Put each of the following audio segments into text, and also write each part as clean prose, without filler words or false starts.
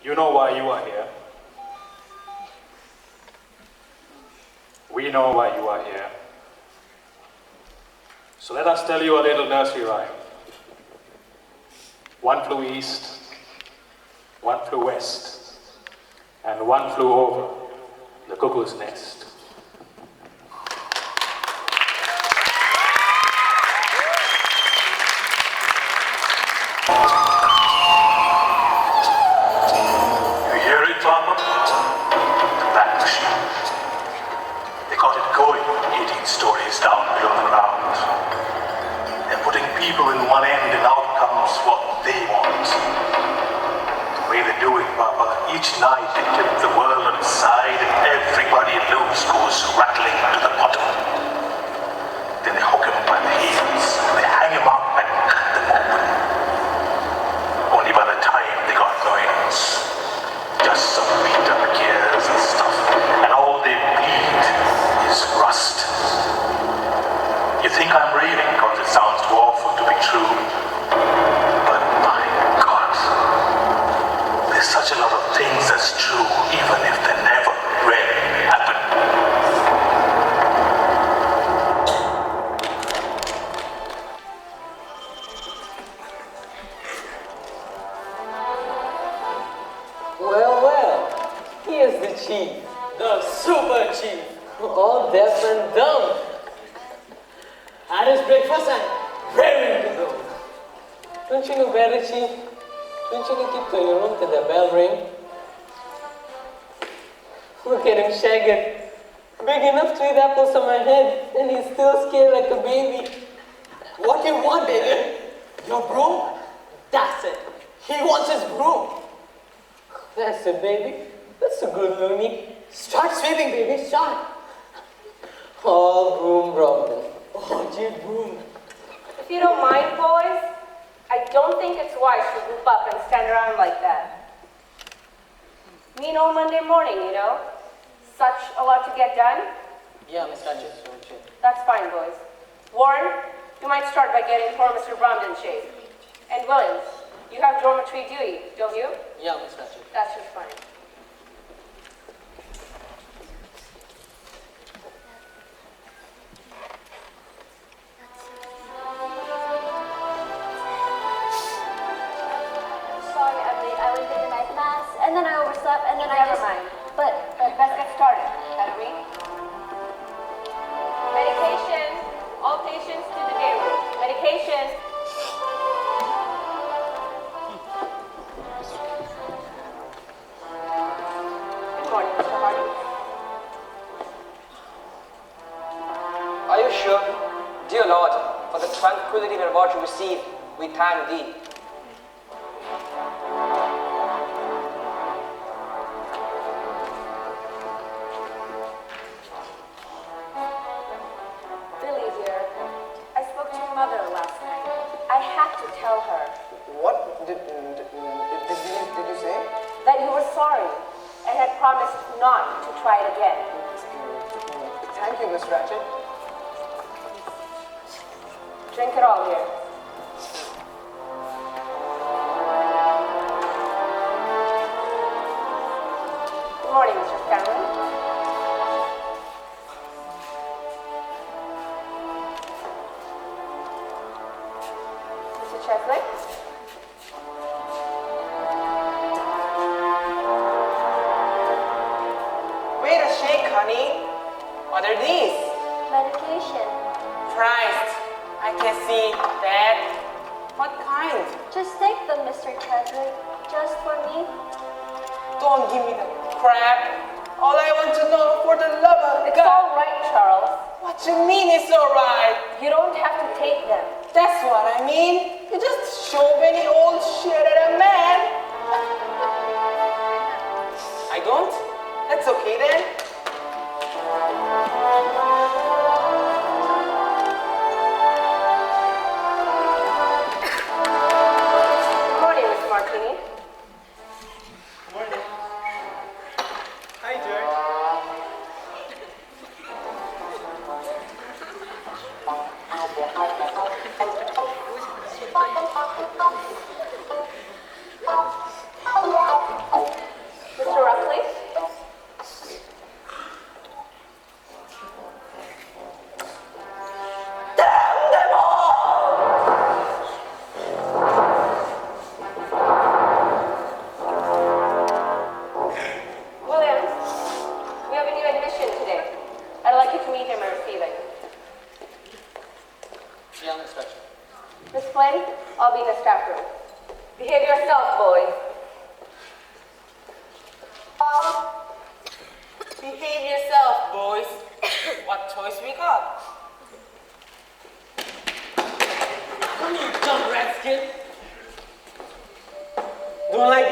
You know why you are here. We know why you are here. So let us tell you a little nursery rhyme. One flew east, one flew west, and one flew over the cuckoo's nest. You hear it, Papa? The back machine. They got it going 18 stories down below the ground. They're putting people in one end and out comes what they want. The way they do it, Papa, each night they tip the world on its side and everybody loose goes rattling to the bottom. Then they hook him by the heels, they hang him up and cut them open. Only by the time they got millions, just some beat up gears and stuff, and all they bleed is rust. You think I'm raving because it sounds too awful to be true, but my God, there's such a lot of things that's true, even if they never really happen. Well, here's the chief, the super chief, all deaf and dumb. Had his breakfast and raring to go. Don't you know better, chief? Don't you keep to your room till the bell ring? Look at him shagging. Big enough to eat apples on my head, and he's still scared like a baby. What do you want, baby? Your broom? That's it. He wants his broom. That's it, baby. That's a good loony. Start sweeping, baby. Start. All broom problem. Oh, gee, broom. If you don't mind, boys, I don't think it's wise to group up and stand around like that. Mean old Monday morning, you know? Such a lot to get done. Yeah, Miss Ratchet. That's fine, boys. Warren, you might start by getting poor Mr. Bromden in shape. And Williams, you have dormitory duty, don't you? Yeah, Miss Ratchet. That's just fine. Sorry, I'm late. I went to the night mass, and then I overslept, and then Never mind. But Let's get started, shall we? Medication. All patients to the day room. Medication. Good morning, Mr. Hardy. Are you sure? Dear Lord, for the tranquility we're about to receive, we thank Thee. Billy, dear. I spoke to your mother last night. I had to tell her What did you say? that you were sorry and had promised not to try it again. Thank you, Miss Ratchet. Drink it all, dear. Good morning, Mr. Scanlon. Mr. Chesley. Wait a shake, honey. What are these? medication. Christ, I can see that. What kind? Just take them, Mr. Chadwick. Just for me. Don't give me the crap. All I want to know, for the love of It's God. all right, Charles. What you mean it's alright? You don't have to take them. That's what I mean. You just shove any old shit at a man. I don't? That's okay then. Good morning, Mr. Martini. Morning. Hi, George.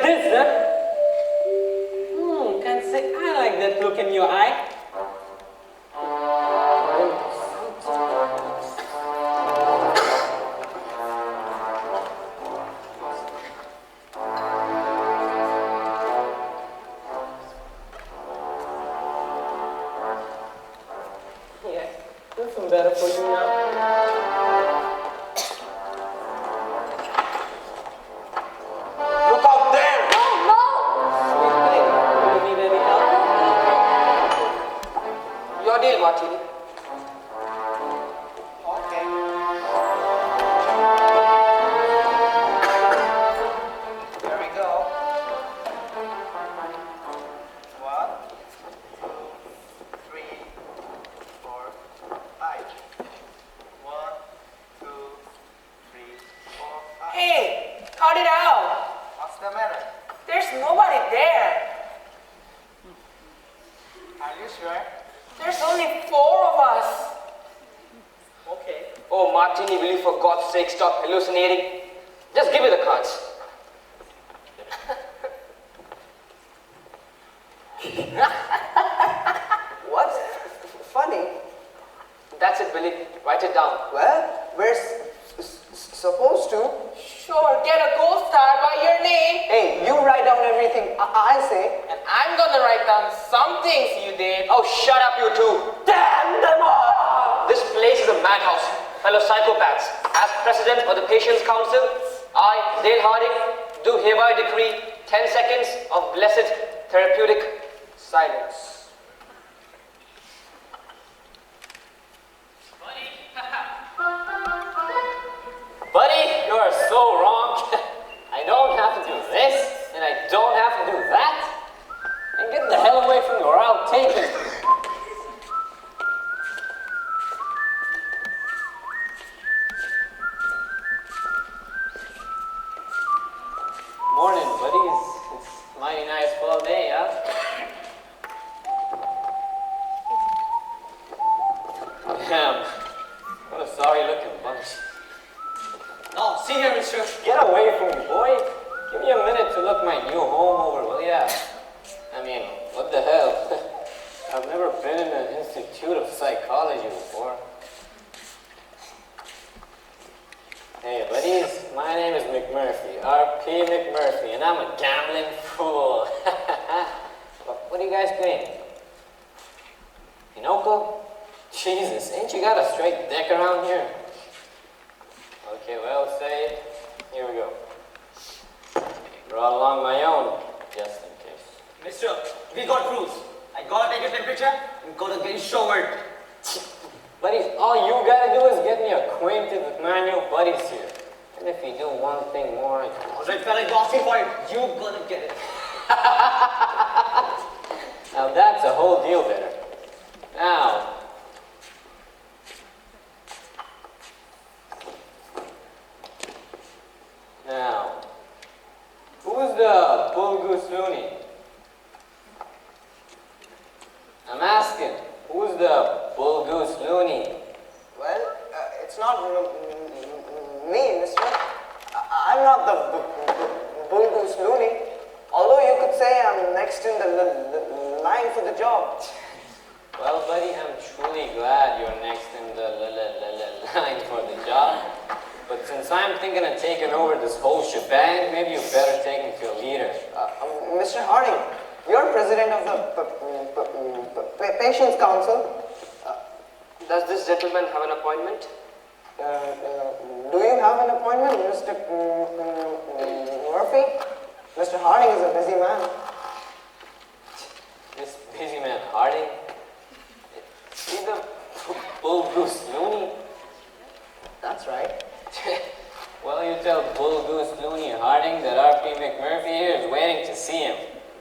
like this, huh? Can't say I like that look in your eye. Yeah, do some better for you now. Look out there! Sweet thing. Do you need any help? Your deal, Martini. Okay. There we go. 1, 2, 3, 4, 5. 1, 2, 3, 4, 5. Hey, cut it out. What's the matter? There's nobody there. Are you sure? There's only 4 of us. Okay. Oh, Martini, will you for God's sake stop hallucinating? Just give me the cards. What's funny? That's it, Billy. Write it down. Well, we're supposed to. Sure, get a gold star by your name. Hey, you write down everything I say. And I'm gonna write down some things you did. Oh, shut up, you two. Damn them all! This place is a madhouse. Fellow psychopaths. As president of the Patients' Council, I, Dale Harding, do hereby decree 10 seconds of blessed therapeutic silence. Buddy, you are so wrong. I don't have to do this, and I don't have to do that. And get the hell away from me or I'll take it. Morning, buddies. It's a mighty nice fall day, huh? Damn. What a sorry looking bunch. No, see here, mister. Get away from me, boy. Give me a minute to look my new home over, will ya? I mean, what the hell? I've never been in an institute of psychology before. Hey, buddies, my name is McMurphy, R.P. McMurphy, and I'm a gambling fool. What are you guys playing? Pinochle? Jesus, ain't you got a straight deck around here? Okay, well, say it. Here we go. Brought along my own, just in case. Mister, we got rules. I gotta take a temperature and gotta get showered. Buddies, all you gotta do is get me acquainted with my new buddies here. And if you do one thing more, Alright, fella, you asking for it. You gonna get it. now that's a whole deal better. Now, who's the Bull Goose Looney? I'm asking, who's the Bull Goose Looney? Well, it's not me, mister. I'm not the Bull Goose Looney. Although you could say I'm next in the line for the job. Well, buddy, I'm truly glad you're next in the line for the job. But since I'm thinking of taking over this whole shebang, maybe you better take me to a leader. Mr. Harding, you're president of the Patients' Council. Does this gentleman have an appointment? Do you have an appointment, Mr. Murphy? Mr. Harding is a busy man. This busy man Harding? See the Bull Goose Looney? That's right. Well, you tell Bull Goose Looney Harding that R.P. McMurphy here is waiting to see him.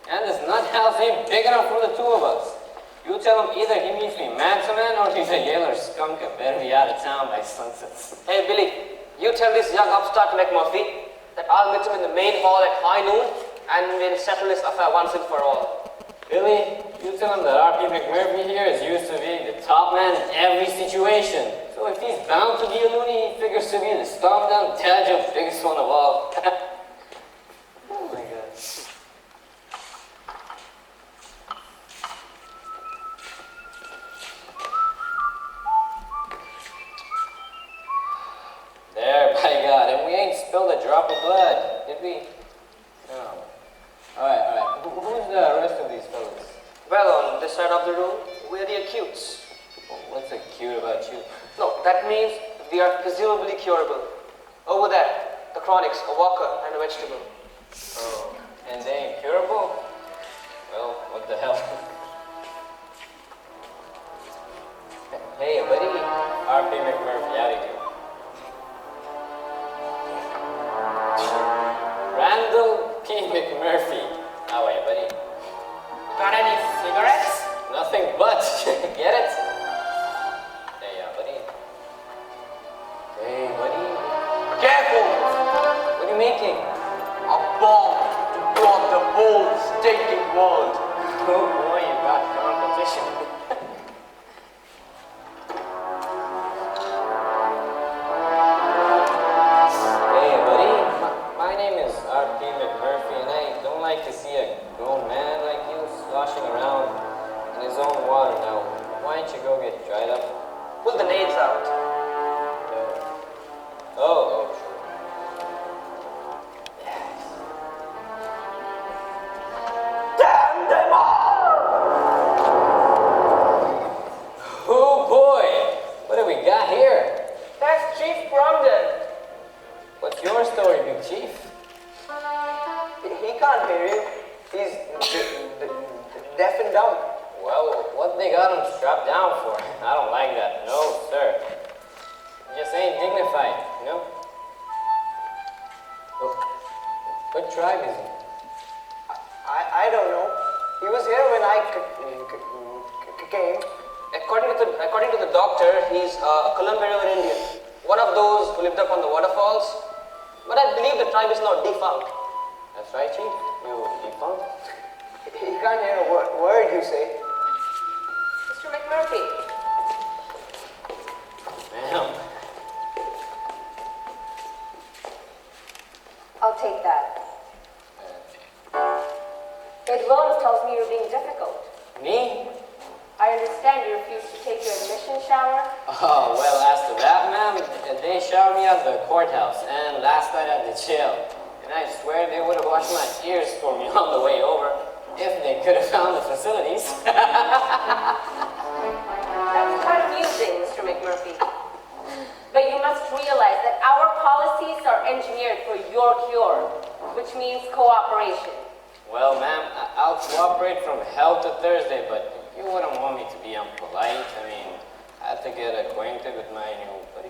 And this nut house ain't big enough for the two of us. You tell him either he meets me man-to-man or he's a yeller skunk and better be out of town by sunset. Hey, Billy, you tell this young upstart McMurphy that I'll meet him in the main hall at high noon and we'll settle this affair once and for all. Billy, you tell him that R.P. McMurphy here is used to being the top man in every situation. So if he's bound to be a loony, he figures to be the stomp-down dad joke biggest one of all. Oh my God. this side of the room, we're the acutes. What's acute about you? No, that means we are presumably curable. Over there, the chronics, a walker and a vegetable. Oh, and they incurable? Well, what the hell? Hey, buddy. R.P. McMurphy, howdy do? Randall P. McMurphy. How are you, buddy? Got any cigarettes? Nothing but. Get it? There you are, buddy. Hey, buddy. Careful! What are you making? A bomb to blow up the whole stinking world. Oh boy, you got competition. Hey, buddy. My name is R.P. McMurphy, and I don't like to see a grown man like you sloshing around in his own water now. Why don't you go get dried up? Pull the nades out. Oh, sure. Damn them all! Oh boy! What do we got here? That's Chief Bromden. What's your story, Big Chief? He can't hear you. He's deaf and dumb. Well, what they got him strapped down for? I don't like that. No, sir. Just ain't dignified, you know? What tribe is he? I don't know. He was here when I came. According to the doctor, he's a Colombian Indian. One of those who lived up on the waterfalls. But I believe the tribe is now defunct. That's right, Chief. You defunct? He can't hear a word you say. Mr. McMurphy, Ma'am. I'll take that. Ed Williams tells me you're being difficult. Me? I understand you refused to take your admission shower. Oh, well, as to that, ma'am, they showered me at the courthouse and last night at the jail. And I swear they would have washed my ears for me on the way over if they could have found the facilities. That's quite amusing, Mr. McMurphy. But you must realize that our policies are engineered for your cure, which means cooperation. Well, ma'am, I'll cooperate from hell to Thursday, but you wouldn't want me to be unpolite. I mean, I have to get acquainted with my new buddy.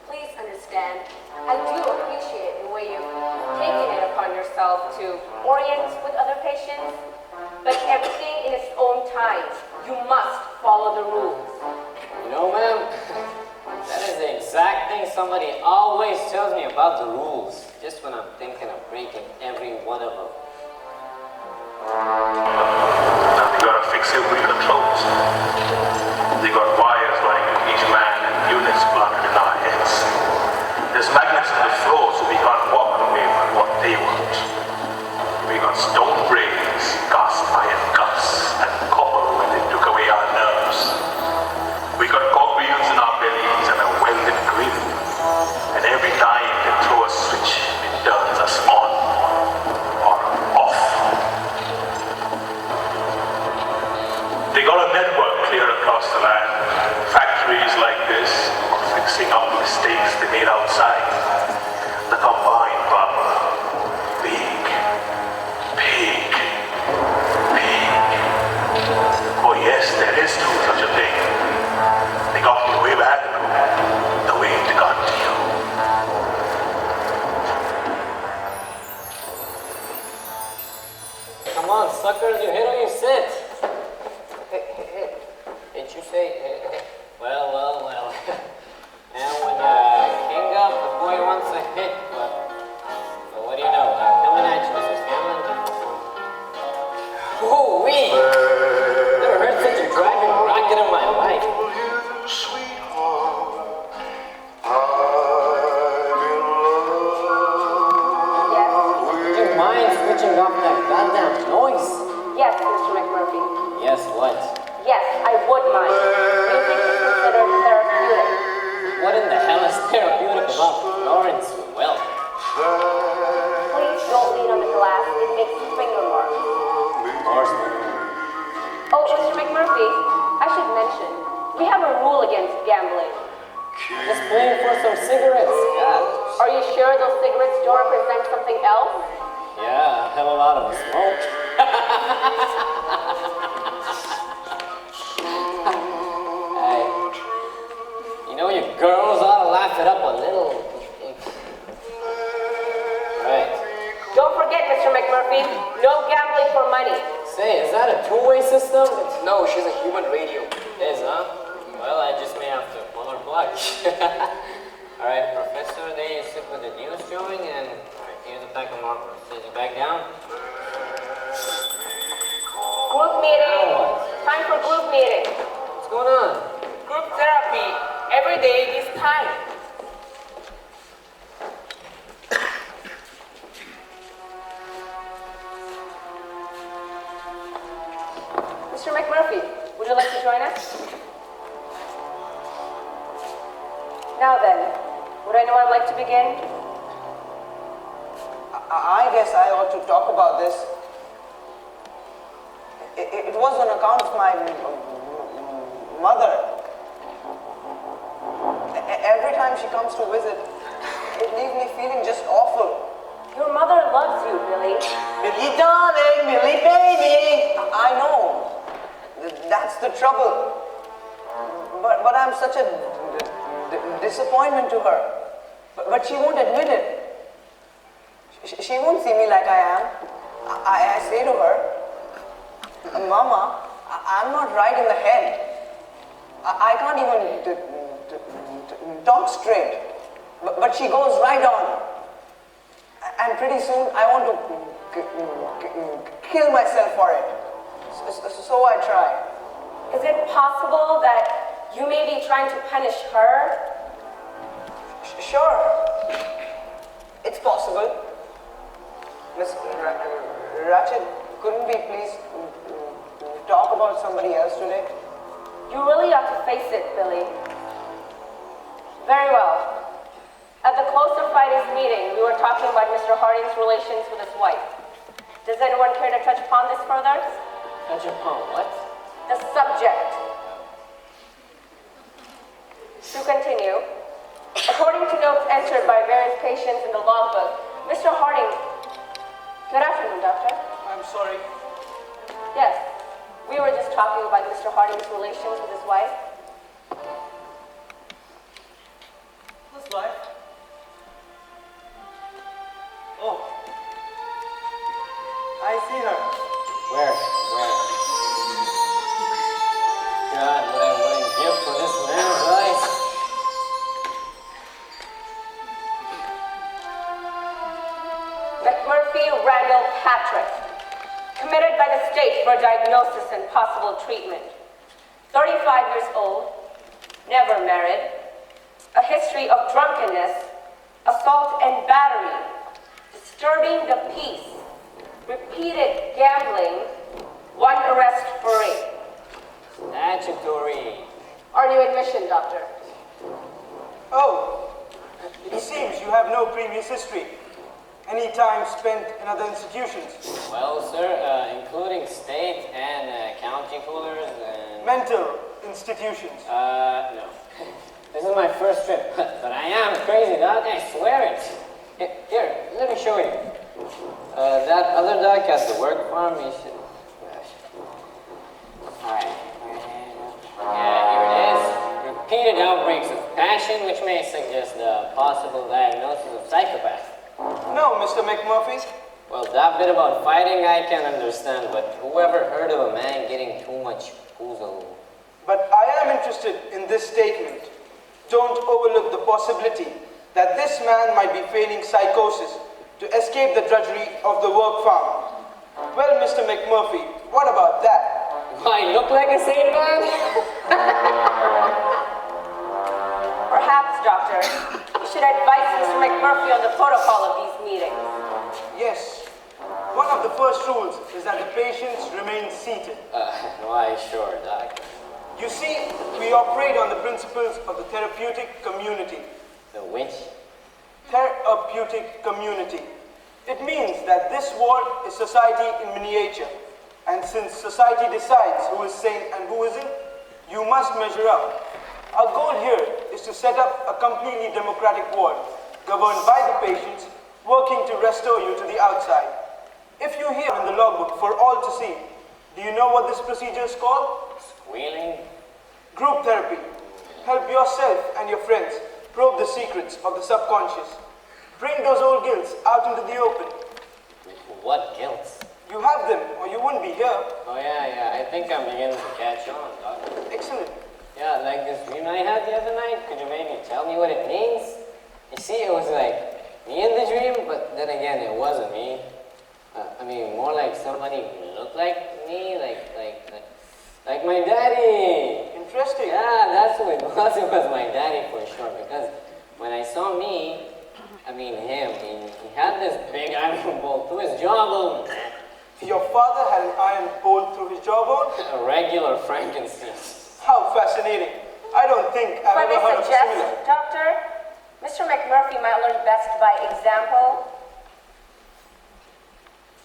Please understand, I do appreciate the way you've taken it upon yourself to orient with other patients, but everything in its own time. You must follow the rules. You know, ma'am, that is the exact thing somebody always tells me about the rules, just when I'm thinking of breaking every one of them. Now they gotta fix it with the clothes. They got wires running to each man and units planted in our heads. There's magnets on the floor so we can't walk away from what they want. We got stone brains, cast iron guts, and copper when they took away our nerves. We got cogwheels in our bellies and a welded grill. And every time they throw a switch, it turns us on or off. They got a network clear across the land. Factories like this are fixing up mistakes they made outside. The combined power. Big. Big. Big. Oh yes, there is true such a thing. They got me way back the way they got to you. Come on, suckers, you hit or you sit. Did you say? Well, well, well. And when king up, the boy wants a hit, but what do you know? Coming at you, Mr. Scanlon. Oh, wee! Never heard such a driving rocket in my life. Yes? Would you mind switching off that goddamn noise? Yes, Mr. McMurphy. Yes, what? Yes, I would mind. Music is considered therapeutic. What in the hell is therapeutic about Lawrence? Well, Please don't lean on the glass. It makes finger marks. horseman. We have a rule against gambling. Just paying for some cigarettes. God. Are you sure those cigarettes don't represent something else? Yeah, I have a lot of smoke. Hey, you know you girls ought to laugh it up a little. Right. Don't forget, Mr. McMurphy, no gambling for money. Say, is that a two-way system? No, she's a human radio. It is, huh? Well, I just may have to pull her plug. Alright, Professor, there you sit with the news showing, and here's a pack of markers. Sit you back down. Group meeting. Time for group meeting. What's going on? Group therapy. Every day this time. Mr. McMurphy, would you like to join us? Now then, would anyone like to begin? I guess I ought to talk about this. It was on account of my mother. Every time she comes to visit, it leaves me feeling just awful. Your mother loves you, Billy. Billy darling, Billy baby. I know. That's the trouble. But I'm such a disappointment to her. But she won't admit it. She won't see me like I am. I say to her, Mama, I'm not right in the head. I can't even talk straight. But she goes right on. And pretty soon I want to kill myself for it. So I try. Is it possible that you may be trying to punish her? Sure. It's possible. Miss Ratchet, couldn't we please talk about somebody else today? You really have to face it, Billy. Very well. At the close of Friday's meeting, we were talking about Mr. Harding's relations with his wife. Does anyone care to touch upon this further? Touch upon what? The subject. To continue, according to notes entered by various patients in the logbook, Mr. Harding... Good afternoon, Doctor. I'm sorry. Yes, we were just talking about Mr. Harding's relations with his wife. Whose wife? Oh. I see her. Where? God, what I wouldn't give for this man's eyes. McMurphy Randall Patrick, committed by the state for diagnosis and possible treatment. 35 years old, never married, a history of drunkenness, assault and battery, disturbing the peace, repeated gambling, one arrest for rape. Statutory. Are you admission, Doctor? Oh, it seems you have no previous history. Any time spent in other institutions? Well, sir, including state and county coolers and... Mental institutions? No. This is my first trip, but I am crazy, Doc, I swear it. Here, let me show you. That other doc at the work farm, you should... Alright. Yeah, here it is. Repeated outbreaks of passion, which may suggest the possible diagnosis of psychopath. No, Mr. McMurphy. Well, that bit about fighting I can understand, but whoever heard of a man getting too much puzo? But I am interested in this statement. Don't overlook the possibility that this man might be feigning psychosis to escape the drudgery of the work farm. Well, Mr. McMurphy, what about that? I look like a sane man? Perhaps, Doctor, you should advise Mr. McMurphy on the protocol of these meetings. Yes. One of the first rules is that the patients remain seated. Why, sure, Doc. You see, we operate on the principles of the therapeutic community. The which? Therapeutic community. It means that this ward is society in miniature. And since society decides who is sane and who isn't, You must measure up. Our goal here is to set up a completely democratic ward, governed by the patients, working to restore you to the outside. If you hear in the logbook for all to see, do you know what this procedure is called? Squealing? Group therapy. Help yourself and your friends probe the secrets of the subconscious. Bring those old guilt out into the open. What guilt? You have them, or you wouldn't be here. Oh yeah, I think I'm beginning to catch on, Doc. Excellent. Yeah, like this dream I had the other night, could you maybe tell me what it means? You see, it was like me in the dream, but then again, it wasn't me. I mean, more like somebody who looked like me, like my daddy. Interesting. Yeah, that's who it was. It was my daddy for sure, because when I saw me, I mean him, he had this big iron bolt through his jawbone. Your father had an iron bolt through his jawbone? A regular Frankenstein. How fascinating. I don't think I've ever heard of a similar. Doctor, Mr. McMurphy might learn best by example.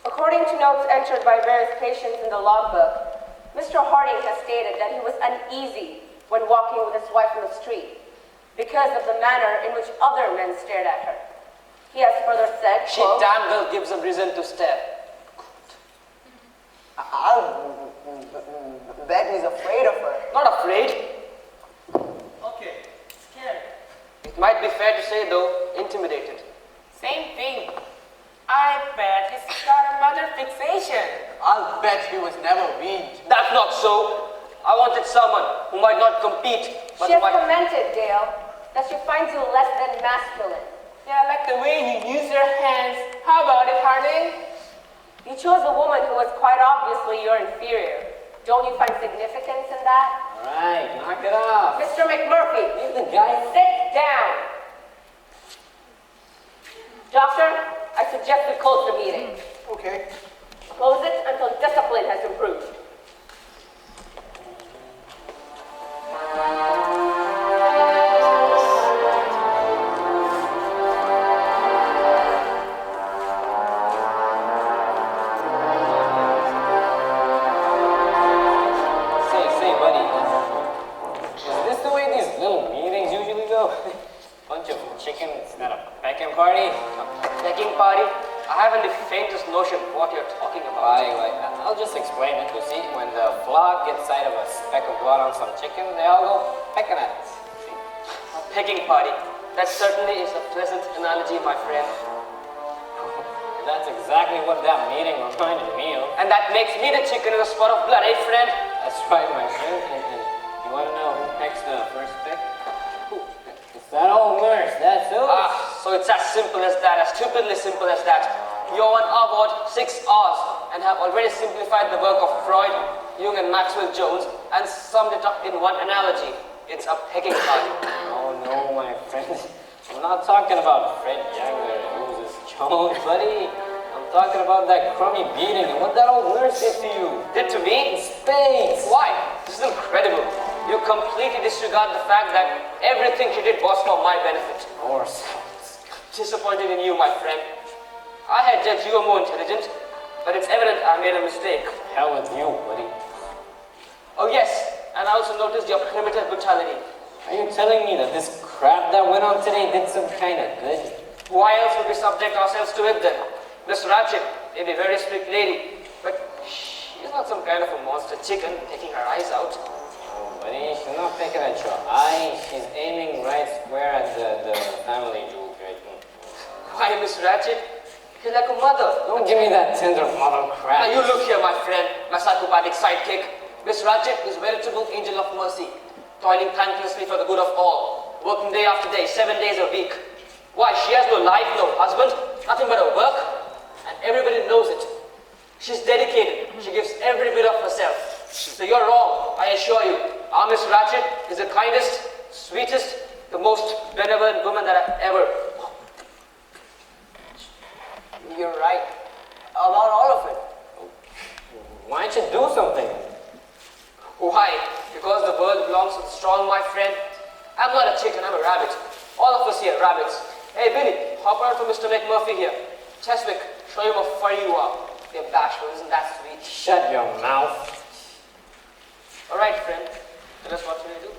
According to notes entered by various patients in the logbook, Mr. Harding has stated that he was uneasy when walking with his wife on the street because of the manner in which other men stared at her. He has further said, She damn well gives him reason to stare. I'll bet he's afraid of her. Not afraid. Okay, scared. It might be fair to say, though, intimidated. Same thing. I bet he's got a mother fixation. I'll bet he was never weaned. That's not so. I wanted someone who might not compete, but she has might... commented, Dale, that she finds you less than masculine. Yeah, I like the way you use your hands. How about it, Harding? You chose a woman who was quite obviously your inferior. Don't you find significance in that? Alright, knock it off. Mr. McMurphy, Leave the guy. sit down. Doctor, I suggest we close the meeting. Okay. Close it until discipline has improved. Say, buddy, is this the way these little meetings usually go? Bunch of chickens at a pecking party? A begging party? I haven't the faintest notion what you're talking about. I'll just explain it. You see, when the flock gets sight of a speck of blood on some chicken, they all go pecking at it. See? A begging party. That certainly is a pleasant analogy, my friend. That's exactly what that meeting reminded me of. And that makes me the chicken in a spot of blood, eh, friend? That's right, my friend. And you want to know who picks the first pick? Who? It's that old nurse, that's who. So it's as simple as that, as stupidly simple as that. You're on our ward 6 hours and have already simplified the work of Freud, Jung, and Maxwell Jones and summed it up in one analogy. It's a pecking party. Oh no, my friend. I'm not talking about Fred Younger and Moses Jones, buddy. I'm talking about that crummy beating and what that old nurse did to you. Did to me? In space. Why? This is incredible. You completely disregard the fact that everything she did was for my benefit. Of course. Disappointed in you, my friend. I had judged you were more intelligent, but it's evident I made a mistake. Hell with you, buddy. Oh yes, and I also noticed your primitive brutality. Are you telling me that this crap that went on today did some kind of good? Why else would we subject ourselves to it then? Miss Ratchet may be a very strict lady, but she's not some kind of a monster chicken taking her eyes out. Oh, buddy, she's not picking at your eye. She's aiming right square at the family jewel right now. Why, Miss Ratchet? You're like a mother. Don't give me that tender mother crap. Now you look here, my friend, my psychopathic sidekick. Miss Ratchet is veritable angel of mercy, toiling thanklessly for the good of all, working day after day, 7 days a week. Why, she has no life, no husband, nothing but her work, and everybody knows it. She's dedicated. She gives every bit of herself. So you're wrong, I assure you. Our Miss Ratchet is the kindest, sweetest, the most benevolent woman that I've ever... You're right. About all of it. Why don't you do something? Why? Because the world belongs to the strong, my friend. I'm not a chicken, I'm a rabbit. All of us here are rabbits. Hey, Billy, hop out for Mr. McMurphy here. Cheswick, show him how furry you are. You're bashful, isn't that sweet? Shut your mouth. All right, friend. Tell us what should we do?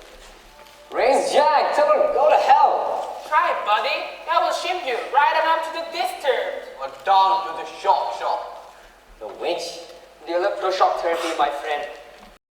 Raise Jack, tell her go to hell. Try it, buddy. That will ship you right on up to the disturbed. Or down to the shock shop. The witch? The electroshock therapy, my friend.